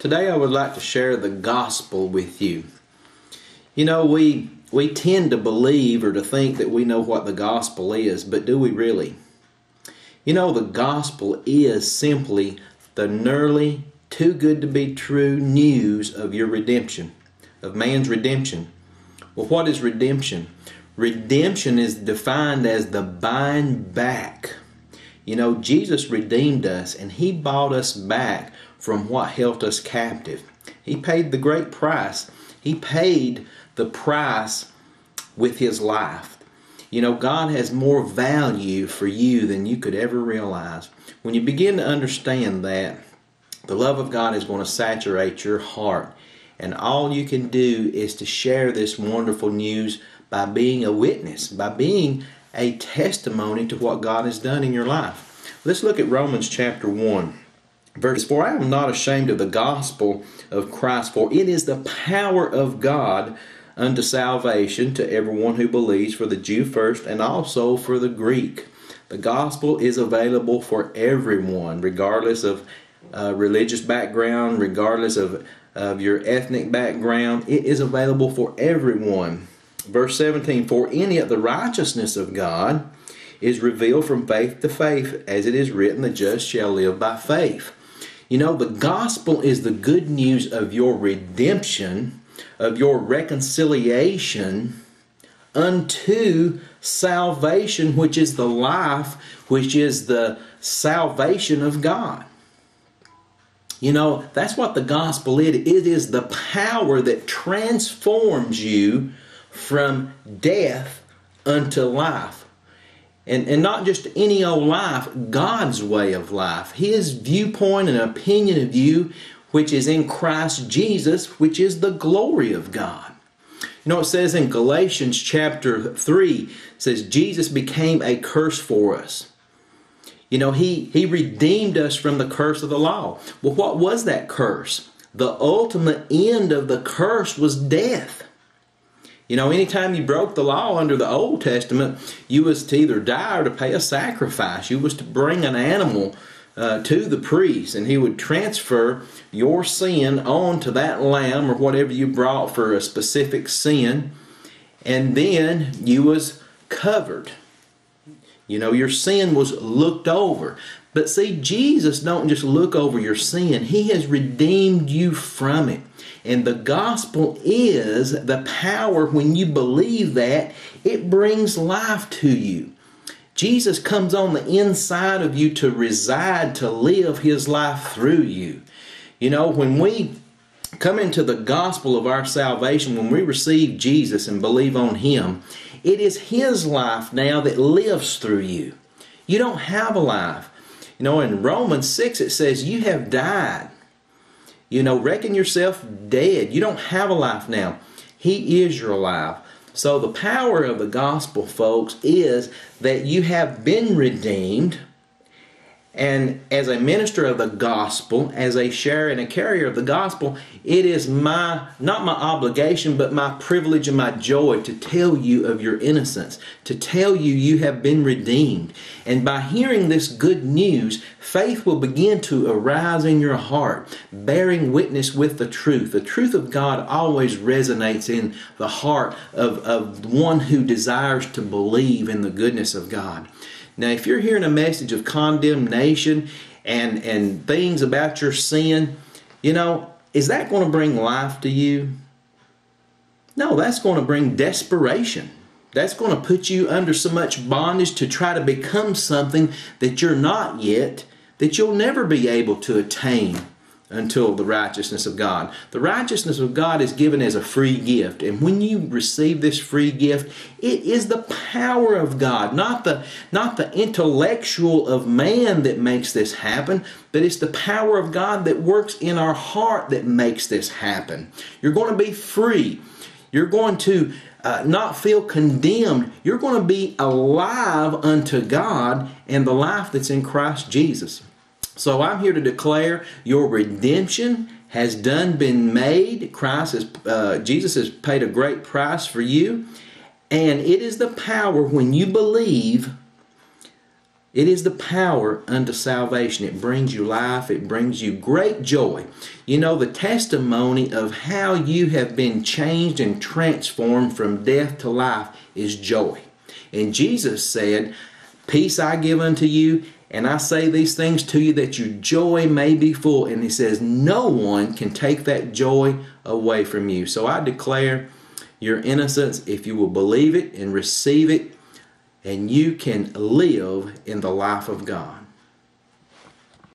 Today I would like to share the gospel with you. You know, we tend to believe or to think that we know what the gospel is, but do we really? You know, the gospel is simply the nearly too good to be true news of your redemption, of man's redemption. Well, what is redemption? Redemption is defined as the buying back. You know, Jesus redeemed us and He bought us back from what held us captive. He paid the great price. He paid the price with His life. You know, God has more value for you than you could ever realize. When you begin to understand that, the love of God is going to saturate your heart. And all you can do is to share this wonderful news by being a witness, by being a testimony to what God has done in your life. Let's look at Romans chapter 1. Verse 4, I am not ashamed of the gospel of Christ, for it is the power of God unto salvation to everyone who believes, for the Jew first and also for the Greek. The gospel is available for everyone, regardless of religious background, regardless of your ethnic background. It is available for everyone. Verse 17, for in it the righteousness of God is revealed from faith to faith, as it is written, the just shall live by faith. You know, the gospel is the good news of your redemption, of your reconciliation unto salvation, which is the life, which is the salvation of God. You know, that's what the gospel is. It is the power that transforms you from death unto life. And not just any old life, God's way of life. His viewpoint and opinion of you, which is in Christ Jesus, which is the glory of God. You know, it says in Galatians chapter 3, it says Jesus became a curse for us. You know, He redeemed us from the curse of the law. Well, what was that curse? The ultimate end of the curse was death. You know, anytime you broke the law under the Old Testament, you was to either die or to pay a sacrifice. You was to bring an animal to the priest, and he would transfer your sin onto that lamb or whatever you brought for a specific sin, and then you was covered. You know, your sin was looked over. But see, Jesus don't just look over your sin. He has redeemed you from it. And the gospel is the power. When you believe that, it brings life to you. Jesus comes on the inside of you to reside, to live His life through you. You know, when we come into the gospel of our salvation, when we receive Jesus and believe on Him, it is His life now that lives through you. You don't have a life. You know, in Romans 6 it says you have died. You know, reckon yourself dead. You don't have a life now. He is your life. So the power of the gospel, folks, is that you have been redeemed. And as a minister of the gospel, as a sharer and a carrier of the gospel, it is not my obligation, but my privilege and my joy to tell you of your innocence, to tell you you have been redeemed. And by hearing this good news, faith will begin to arise in your heart, bearing witness with the truth. The truth of God always resonates in the heart of one who desires to believe in the goodness of God. Now, if you're hearing a message of condemnation and things about your sin, you know, is that going to bring life to you? No, that's going to bring desperation. That's going to put you under so much bondage to try to become something that you're not yet, that you'll never be able to attain until the righteousness of God. The righteousness of God is given as a free gift. And when you receive this free gift, it is the power of God, not the intellectual of man that makes this happen, but it's the power of God that works in our heart that makes this happen. You're going to be free. You're going to not feel condemned. You're going to be alive unto God and the life that's in Christ Jesus. So I'm here to declare your redemption has been made. Jesus has paid a great price for you. And it is the power when you believe It is the power unto salvation. It brings you life. It brings you great joy. You know, the testimony of how you have been changed and transformed from death to life is joy. And Jesus said, peace I give unto you, and I say these things to you that your joy may be full. And he says, no one can take that joy away from you. So I declare your innocence if you will believe it and receive it, and you can live in the life of God.